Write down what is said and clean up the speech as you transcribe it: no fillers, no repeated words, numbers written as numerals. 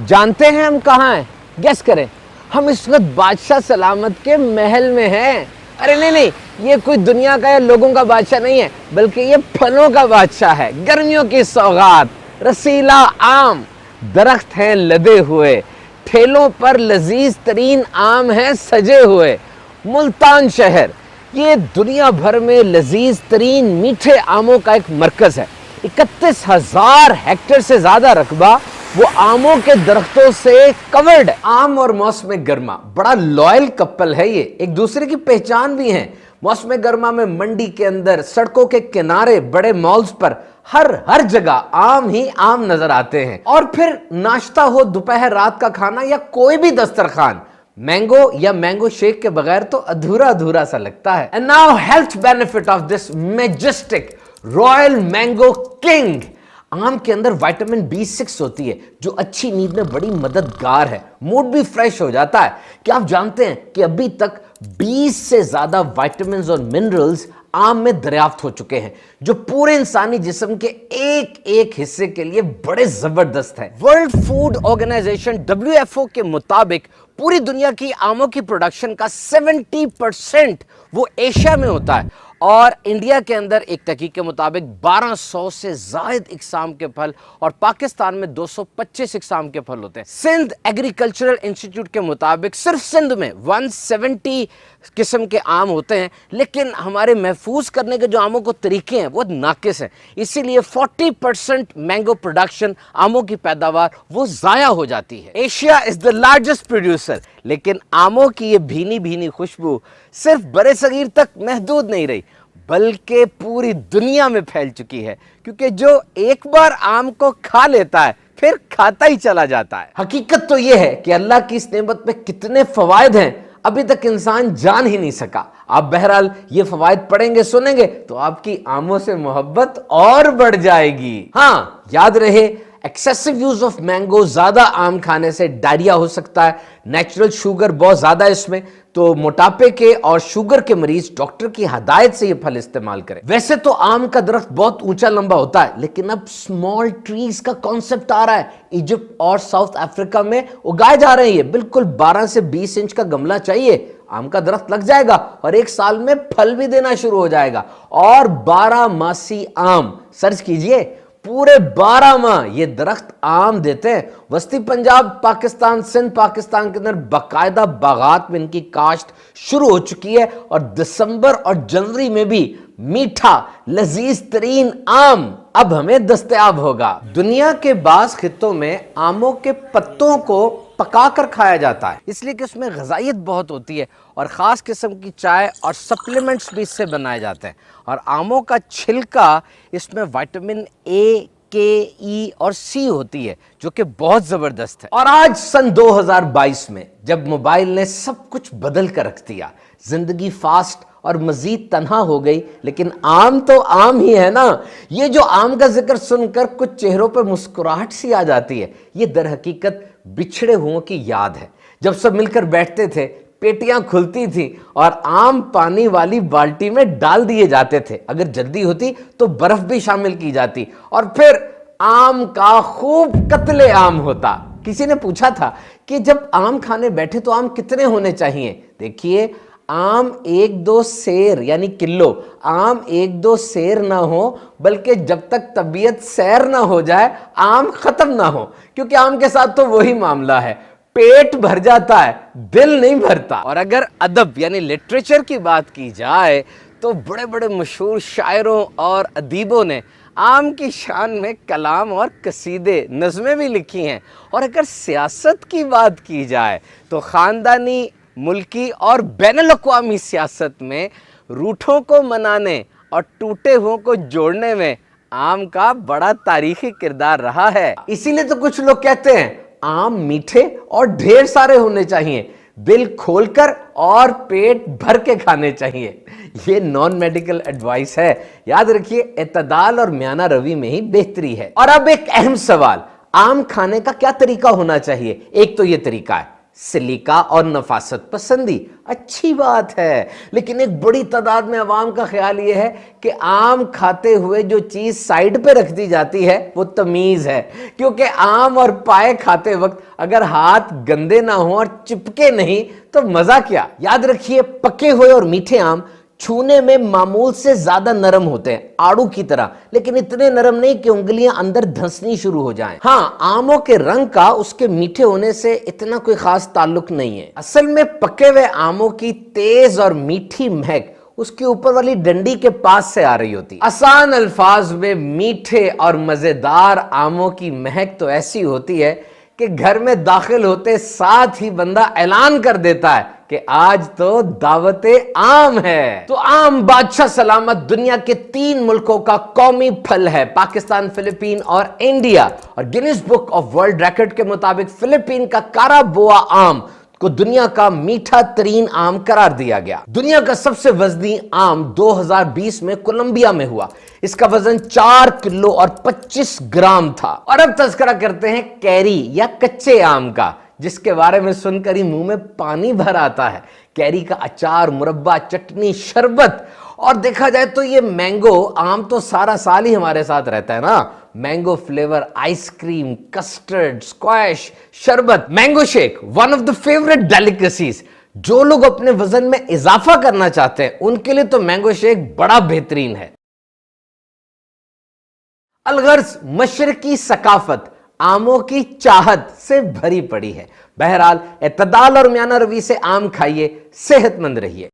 जानते हैं हम कहाँ हैं? गेस करें। हम इस वक्त बादशाह सलामत के महल में हैं। अरे नहीं, ये कोई दुनिया का या लोगों का बादशाह नहीं है, बल्कि ये फलों का बादशाह है। गर्मियों की सौगात, रसीला आम, दरख्त हैं लदे हुए, ठेलों पर लजीज तरीन आम हैं सजे हुए। मुल्तान शहर ये दुनिया भर में लजीज तरीन मीठे आमों का एक मरकज है। 31,000 हेक्टेयर से ज्यादा रकबा वो आमों के दरख्तों से कवर्ड है। आम और मौसम गर्मा बड़ा लॉयल कपल है, ये एक दूसरे की पहचान भी है। मौसम गर्मा में मंडी के अंदर, सड़कों के किनारे, बड़े मॉल्स पर हर जगह आम ही आम नजर आते हैं। और फिर नाश्ता हो, दोपहर रात का खाना या कोई भी दस्तरखान, मैंगो या मैंगो शेक के बगैर तो अधूरा अधूरा सा लगता है। And now health benefit of this majestic royal mango king. आम के अंदर विटामिन B6 होती है जो अच्छी नींद में बड़ी मददगार है। मूड भी फ्रेश हो जाता है। क्या आप जानते हैं कि अभी तक 20 से ज्यादा विटामिन्स और मिनरल्स आम में दरियाफ्त हो चुके हैं, जो पूरे इंसानी जिस्म के एक एक हिस्से के लिए बड़े जबरदस्त है। वर्ल्ड फूड ऑर्गेनाइजेशन WFO के मुताबिक पूरी दुनिया की आमों की प्रोडक्शन का 70% वो एशिया में होता है। और इंडिया के अंदर एक तहकीक के मुताबिक 1200 से जायद इकसाम के फल और पाकिस्तान में 225 इकसाम के फल होते हैं। सिंध एग्रीकल्चरल इंस्टीट्यूट के मुताबिक सिर्फ सिंध में 170 किस्म के आम होते हैं, लेकिन हमारे महफूज करने के जो आमों को तरीके हैं वो नाकिस हैं। इसीलिए 40% मैंगो प्रोडक्शन, आमों की पैदावार वो ज़ाया हो जाती है। Asia is the largest producer, लेकिन आमों की ये भीनी भीनी खुशबू सिर्फ बड़े सगीर तक महदूद नहीं रही, बल्कि पूरी दुनिया में फैल चुकी है। क्योंकि जो एक बार आम को खा लेता है फिर खाता ही चला जाता है। हकीकत तो यह है कि अल्लाह की इस नेमत में कितने फवायद हैं, अभी तक इंसान जान ही नहीं सका। आप बहरहाल ये फवायद पढ़ेंगे, सुनेंगे तो आपकी आमों से मोहब्बत और बढ़ जाएगी। हाँ, याद रहे, एक्सेसिव यूज ऑफ मैंगो, ज्यादा आम खाने से डायरिया हो सकता है। नेचुरल शुगर बहुत ज्यादा है इसमें, तो मोटापे के और शुगर के मरीज डॉक्टर की हदायत से ये फल इस्तेमाल करें। वैसे तो आम का दरख्त बहुत ऊंचा लंबा होता है, लेकिन अब स्मॉल ट्रीज का कॉन्सेप्ट आ रहा है। इजिप्ट और साउथ अफ्रीका में उगाए जा रहे हैं। बिल्कुल 12 से 20 इंच का गमला चाहिए, आम का दरख्त लग जाएगा और 1 साल में फल भी देना शुरू हो जाएगा। और 12 मासी आम, सर्च कीजिए, पूरे 12 माह ये दरख्त आम देते हैं। वस्ती पंजाब पाकिस्तान, सिंध पाकिस्तान के अंदर बाकायदा बागात में इनकी काश्त शुरू हो चुकी है और दिसंबर और जनवरी में भी मीठा लजीज तरीन आम अब हमें दस्तयाब होगा। दुनिया के बास खित्तों में आमों के पत्तों को पका कर खाया जाता है, इसलिए कि उसमें गजाइत बहुत होती है और ख़ास किस्म की चाय और सप्लीमेंट्स भी इससे बनाए जाते हैं। और आमों का छिलका, इसमें विटामिन A, K, E और C होती है, जो कि बहुत ज़बरदस्त है। और आज सन 2022 में जब मोबाइल ने सब कुछ बदल कर रख दिया, जिंदगी फास्ट और मजीद तन्हा हो गई, लेकिन आम तो आम ही है ना। ये जो आम का जिक्र सुनकर कुछ चेहरों पर मुस्कुराहट सी आ जाती है, ये दर हकीकत बिछड़े हुओं की याद है। जब सब मिलकर बैठते थे, पेटियां खुलती थी और आम पानी वाली बाल्टी में डाल दिए जाते थे। अगर जल्दी होती तो बर्फ भी शामिल की जाती और फिर आम का खूब कत्ले आम होता। किसी ने पूछा था कि जब आम खाने बैठे तो आम कितने होने चाहिए? देखिए, आम 1-2 सेर यानी किलो आम 1-2 सेर ना हो, बल्कि जब तक तबीयत सैर ना हो जाए आम खत्म ना हो। क्योंकि आम के साथ तो वही मामला है, पेट भर जाता है, दिल नहीं भरता। और अगर अदब यानी लिटरेचर की बात की जाए तो बड़े बड़े मशहूर शायरों और अदीबों ने आम की शान में कलाम और कसीदे, नज़में भी लिखी हैं। और अगर सियासत की बात की जाए तो ख़ानदानी, मुल्की और बैनुल-अक़वामी सियासत में रूठों को मनाने और टूटे हुओं को जोड़ने में आम का बड़ा तारीखी किरदार रहा है। इसीलिए तो कुछ लोग कहते हैं आम मीठे और ढेर सारे होने चाहिए, दिल खोलकर और पेट भर के खाने चाहिए। ये नॉन मेडिकल एडवाइस है, याद रखिए, इत्तेदाल और म्याना रवि में ही बेहतरी है। और अब एक अहम सवाल, आम खाने का क्या तरीका होना चाहिए? एक तो ये तरीका है, सिलिका और नफासत पसंदी अच्छी बात है, लेकिन एक बड़ी तादाद में अवाम का ख्याल ये है कि आम खाते हुए जो चीज साइड पे रख दी जाती है वो तमीज है, क्योंकि आम और पाए खाते वक्त अगर हाथ गंदे ना हो और चिपके नहीं तो मजा क्या। याद रखिए, पके हुए और मीठे आम छूने में मामूल से ज्यादा नरम होते हैं, आड़ू की तरह, लेकिन इतने नरम नहीं कि उंगलियां अंदर धंसनी शुरू हो जाएं। हाँ, आमों के रंग का उसके मीठे होने से इतना कोई खास ताल्लुक नहीं है। असल में पके हुए आमों की तेज और मीठी महक उसके ऊपर वाली डंडी के पास से आ रही होती। आसान अल्फाज में मीठे और मजेदार आमों की महक तो ऐसी होती है कि घर में दाखिल होते साथ ही बंदा ऐलान कर देता है कि आज तो दावते आम है। तो आम बादशाह सलामत दुनिया के 3 मुल्कों का कौमी फल है, पाकिस्तान, फिलीपीन और इंडिया। और Guinness book of world record के मुताबिक फिलीपीन का काराबोआ आम को दुनिया का मीठा तरीन आम करार दिया गया। दुनिया का सबसे वजनी आम 2020 में कोलंबिया में हुआ। इसका वजन 4 किलो और 25 ग्राम था। और अब तस्करा करते हैं कैरी या कच्चे आम का, जिसके बारे में सुनकर ही मुंह में पानी भर आता है। कैरी का अचार, मुरब्बा, चटनी, शरबत, और देखा जाए तो ये मैंगो आम तो सारा साल ही हमारे साथ रहता है ना। Mango flavour ice cream, custard, squash, शरबत, mango shake, one of the favourite delicacies. जो लोग अपने वजन में इजाफा करना चाहते हैं उनके लिए तो मैंगो शेक बड़ा बेहतरीन है। अलगर्ज मशरकी सकाफत आमों की चाहत से भरी पड़ी है। बहरहाल इत्तदाल और म्याना रवी से आम खाइए, सेहतमंद रहिए।